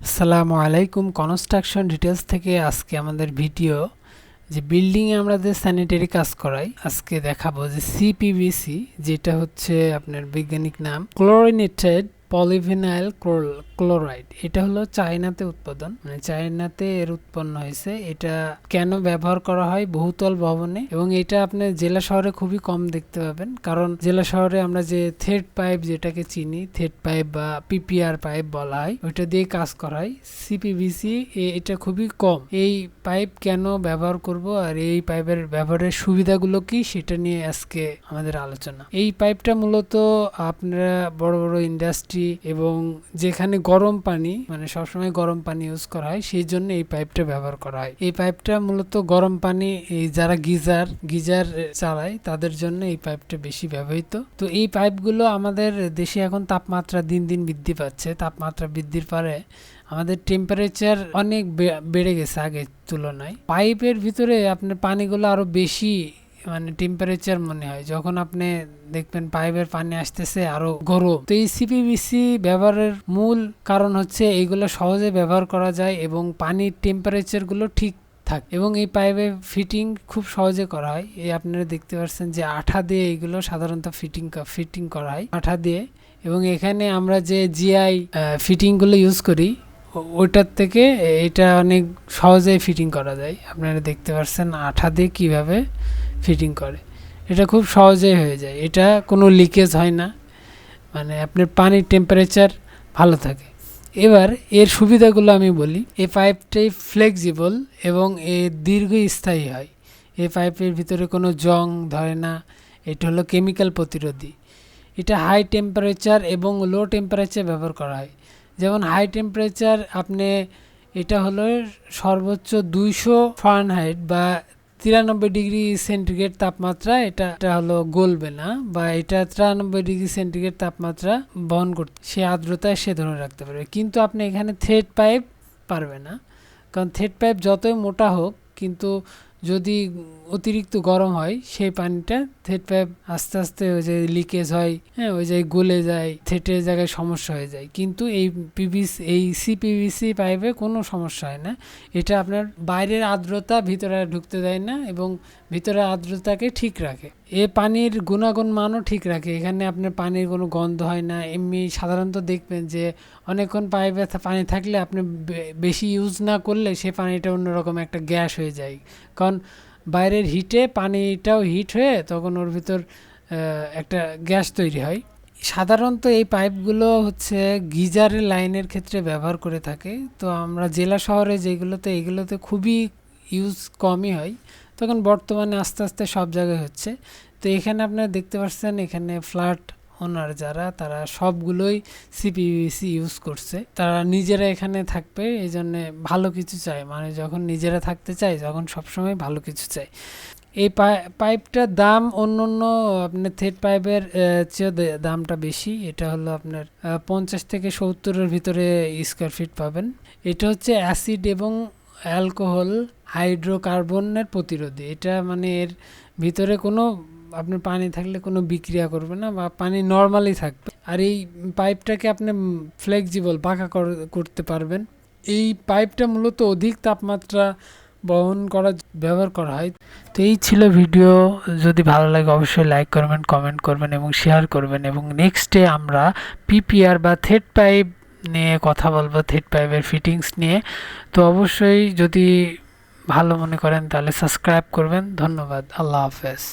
আসসালামু আলাইকুম। Construction details থেকে আজকে আমাদের ভিডিও যে বিল্ডিং এ আমরা যে স্যানিটারি কাজ করাই, আজকে দেখাবো যে সিপিভিসি, যেটা হচ্ছে আপনার বৈজ্ঞানিক নাম ক্লোরিনেটেড পলিভিনাইল ক্লোরাইড। এটা হলো চায়নাতে উৎপাদন, মানে চায়নাতে এর উৎপন্ন হয়েছে। এটা কেন ব্যবহার করা হয় বহুতল ভবনে, এবং এটা আপনি জেলা শহরে খুবই কম দেখতে পাবেন, কারণ জেলা শহরে আমরা যে থ্রেড পাইপ যেটাকে চিনি, থ্রেড পাইপ বা পিপিআর পাইপ বলা হয়, ওইটা দিয়ে কাজ করা হয়। সিপিভিসি এটা খুবই কম। এই পাইপ কেন ব্যবহার করব আর এই পাইপের ব্যবহারের সুবিধাগুলো কি, সেটা নিয়ে আজকে আমাদের আলোচনা। এই পাইপটা মূলত আপনারা বড় বড় ইন্ডাস্ট্রি এবং যেখানে গরম পানি, মানে সবসময় গরম পানি ইউজ করা হয়, সেই জন্য এই পাইপটা ব্যবহার করা হয়। এই পাইপটা মূলত গরম পানি, এই যারা গিজার চালায় তাদের জন্য এই পাইপটা বেশি ব্যবহৃত। তো এই পাইপগুলো আমাদের দেশে এখন তাপমাত্রা দিন দিন বৃদ্ধি পাচ্ছে। তাপমাত্রা বৃদ্ধির পরে আমাদের টেম্পারেচার অনেক বেড়ে গেছে আগের তুলনায়। পাইপের ভিতরে আপনার পানিগুলো আরো বেশি, মানে টেম্পারেচার মনে হয় যখন আপনি দেখবেন পাইপের পানি আসতেছে আরো গরম। তো এই সিপিভিসি ব্যবহারের মূল কারণ হচ্ছে এইগুলো সহজে ব্যবহার করা যায় এবং পানির টেম্পারেচার গুলো ঠিক থাকে, এবং এই পাইপের ফিটিং খুব সহজে করা হয়। এই আপনারা দেখতে পাচ্ছেন যে আঠা দিয়ে এইগুলো সাধারণত ফিটিং করা হয় আঠা দিয়ে, এবং এখানে আমরা যে জিআই ফিটিং গুলো ইউজ করি ওইটার থেকে এটা অনেক সহজে ফিটিং করা যায়। আপনারা দেখতে পাচ্ছেন আঠা দিয়ে কিভাবে ফিটিং করে, এটা খুব সহজেই হয়ে যায়। এটা কোনো লিকেজ হয় না, মানে আপনার পানির টেম্পারেচার ভালো থাকে। এবার এর সুবিধাগুলো আমি বলি। এই পাইপটাই ফ্লেক্সিবল এবং এর দীর্ঘস্থায়ী হয়। এই পাইপের ভিতরে কোনো জং ধরে না। এটা হলো কেমিক্যাল প্রতিরোধী। এটা হাই টেম্পারেচার এবং লো টেম্পারেচার ব্যবহার করা হয়। যেমন হাই টেম্পারেচার আপনি, এটা হলো সর্বোচ্চ 200 ফারেনহাইট বা 93 ডিগ্রি সেন্টিগ্রেড তাপমাত্রা। এটা হলো গলবে না, বা এটা 93 ডিগ্রি সেন্টিগ্রেড তাপমাত্রা বহন করতে, সে আর্দ্রতায় সে ধরে রাখতে পারবে। কিন্তু আপনি এখানে থ্রেড পাইপ পারবে না, কারণ থ্রেড পাইপ যতই মোটা হোক, কিন্তু যদি অতিরিক্ত গরম হয় সেই পানিটা থ্রেড পাইপ আস্তে আস্তে ওই যে লিকেজ হয়, হ্যাঁ, ওই যে গলে যায়, থ্রেডের জায়গায় সমস্যা হয়ে যায়। কিন্তু এই সিপিভিসি পাইপে কোনো সমস্যা হয় না। এটা আপনার বাইরের আর্দ্রতা ভিতরে ঢুকতে দেয় না এবং ভিতরে আর্দ্রতাকে ঠিক রাখে। এ পানির গুণাগুণ মানও ঠিক রাখে। এখানে আপনার পানির কোনো গন্ধ হয় না। এমনি সাধারণত দেখবেন যে অনেকক্ষণ পাইপে পানি থাকলে আপনি বেশি ইউজ না করলে সে পানিটা অন্যরকম একটা গ্যাস হয়ে যায়, কারণ বাইরের হিটে পানিটাও হিট হয়ে তখন ওর ভিতর একটা গ্যাস তৈরি হয়। সাধারণত এই পাইপগুলো হচ্ছে গিজারের লাইনের ক্ষেত্রে ব্যবহার করে থাকে। তো আমরা জেলা শহরে যেগুলোতে, এগুলোতে খুবই ইউজ কমই হয়, তখন বর্তমানে আস্তে আস্তে সব জায়গায় হচ্ছে। তো এখানে আপনারা দেখতে পাচ্ছেন, এখানে ফ্ল্যাট ওনার যারা, তারা সবগুলোই সিপিভিসি ইউজ করছে। তারা নিজেরা এখানে থাকবে, এই জন্যে ভালো কিছু চায়, মানে যখন নিজেরা থাকতে চায় তখন সবসময় ভালো কিছু চায়। এই পাইপটার দাম অন্য আপনার থ্রেড পাইপের চেয়েও দামটা বেশি। এটা হলো আপনার 50 থেকে 70-এর ভিতরে স্কোয়ার ফিট পাবেন। এটা হচ্ছে অ্যাসিড এবং অ্যালকোহল হাইড্রোকার্বনের প্রতিরোধী। এটা মানে এর ভিতরে কোনো আপনার পানি থাকলে কোনো বিক্রিয়া করবে না, বা পানি নর্মালি থাকবে। আর এই পাইপটাকে আপনি ফ্লেক্সিবল বাঁকা করতে পারবেন। এই পাইপটা মূলত অধিক তাপমাত্রা বহন করা ব্যবহার করা হয়। তো এই ছিল ভিডিও। যদি ভালো লাগে অবশ্যই লাইক করবেন, কমেন্ট করবেন এবং শেয়ার করবেন। এবং নেক্সটে আমরা পিপিআর বা থ্রেড পাইপ নিয়ে কথা বলবো, থ্রেড পাইপের ফিটিংস নিয়ে। তো অবশ্যই যদি ভালো মনে করেন তাহলে সাবস্ক্রাইব করবেন। ধন্যবাদ। আল্লাহ হাফেজ।